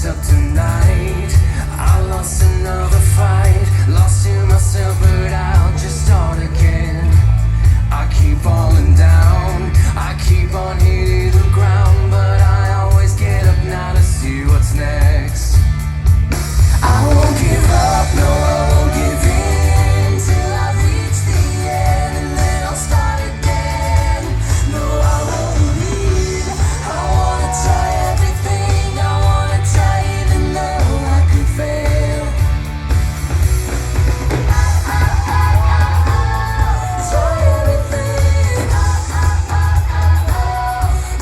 up tonight. I lost another fight, lost to myself, but I'll just start again. I keep falling down, I keep on hitting the ground, but I always get up now to see what's next. I won't give up, no, I won't give in till I reach the end, and then I'll start again. No, I won't leave. I wanna try everything, I wanna try even though I could fail. Try everything.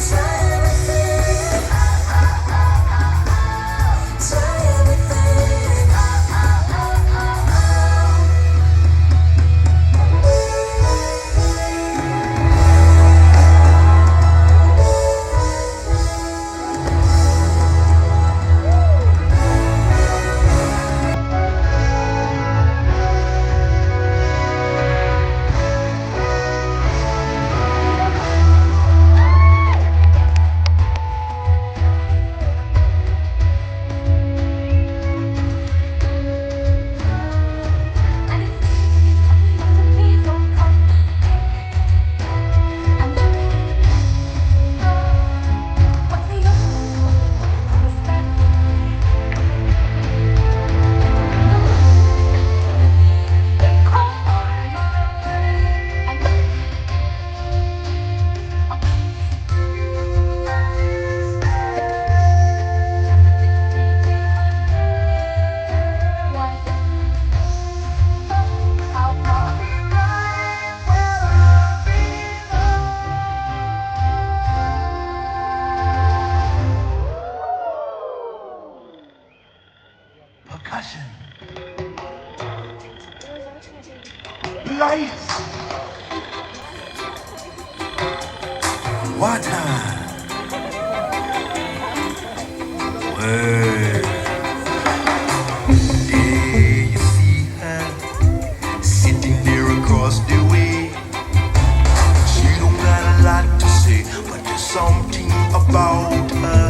Try everything. Try everything. Percussion. Lights. Water. Word. There you see her sitting there across the way. She don't got a lot to say, but there's something about her,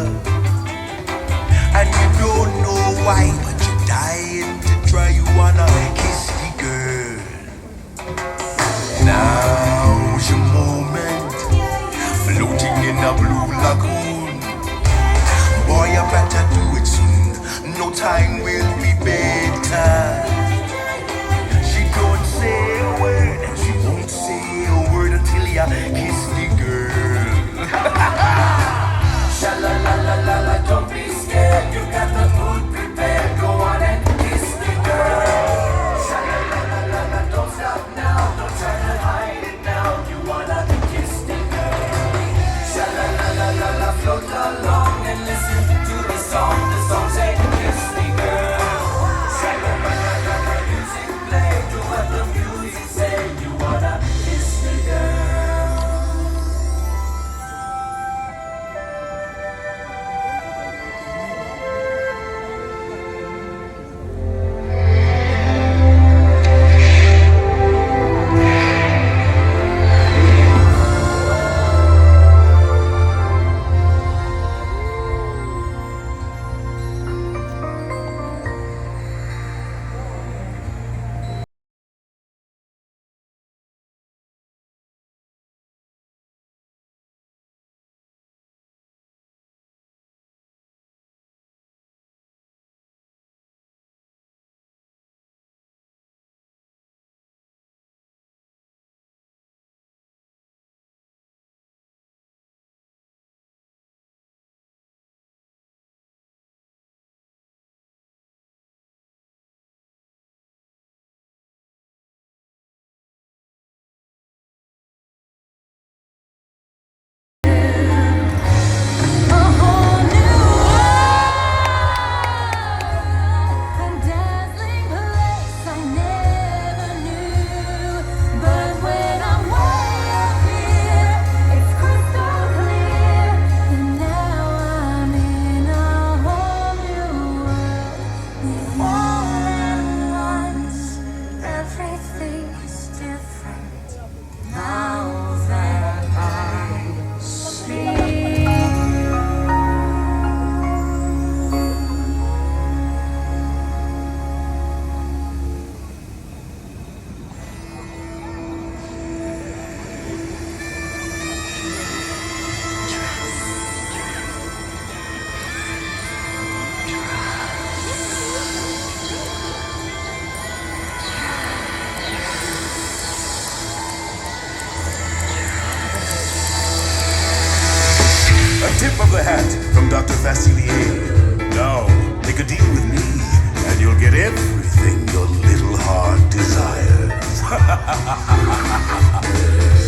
and you don't know why, but you're dying to try. You wanna kiss the girl. Now's your moment, floating in a blue lagoon. Boy, you better do it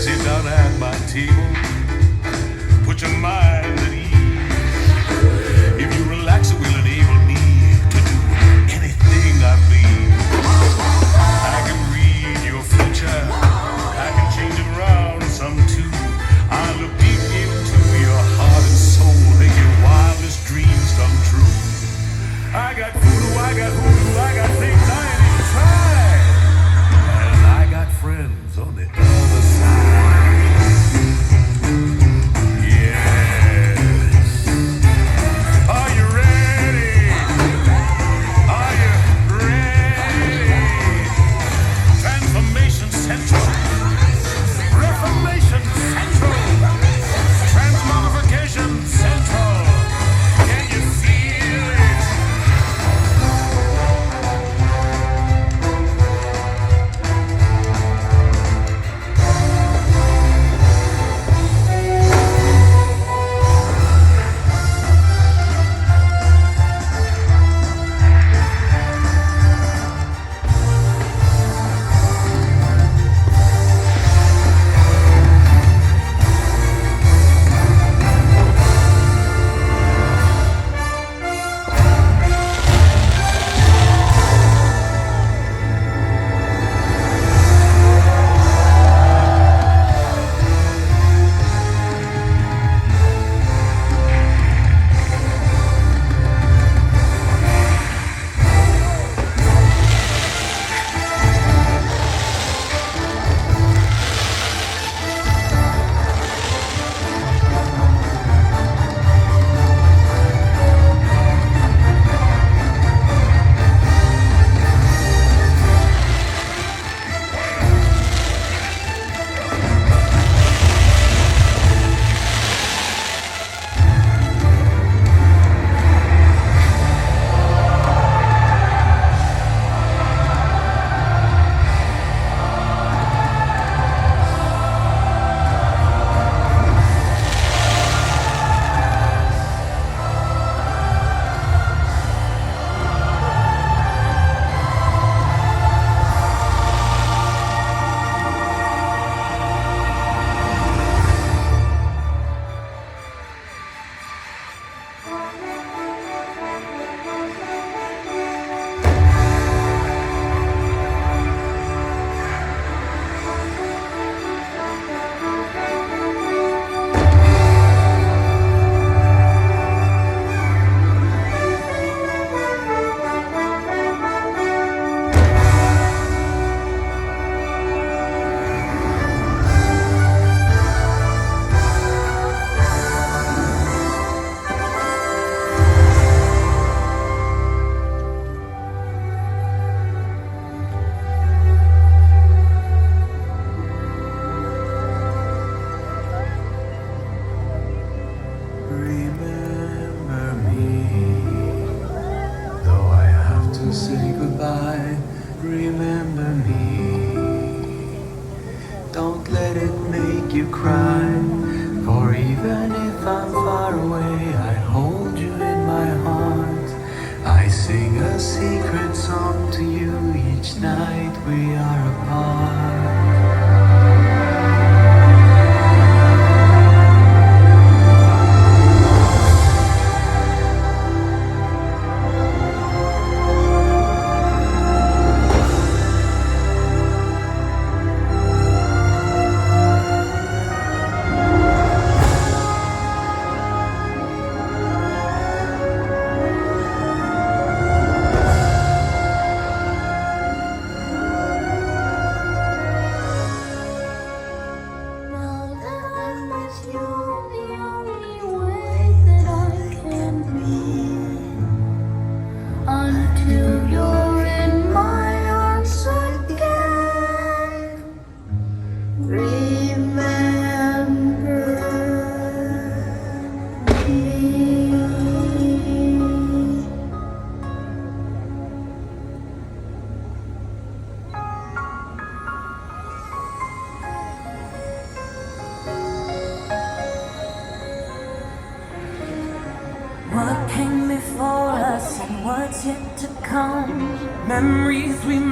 Sit down at my table, put your mind at ease. If you relax, it will enable me to do anything I please. I can read your future, I can change it around some too. I look deep into your heart and soul, make your wildest dreams come true. I got voodoo, I got hoodoo, I got things I ain't even tried. And I got friends on the other side. Yes. Are you ready? Are you ready? Transformation Central. Reformation Central. Transmogrification Central. Can you feel it? Remember me, though I have to say goodbye. Remember me, don't let it make you cry. For even if I'm far away, I hold you in my heart. I sing a secret song to you each night we are apart. Until you're in my arms again, remember me. What came before us and what's yet to come? Memories we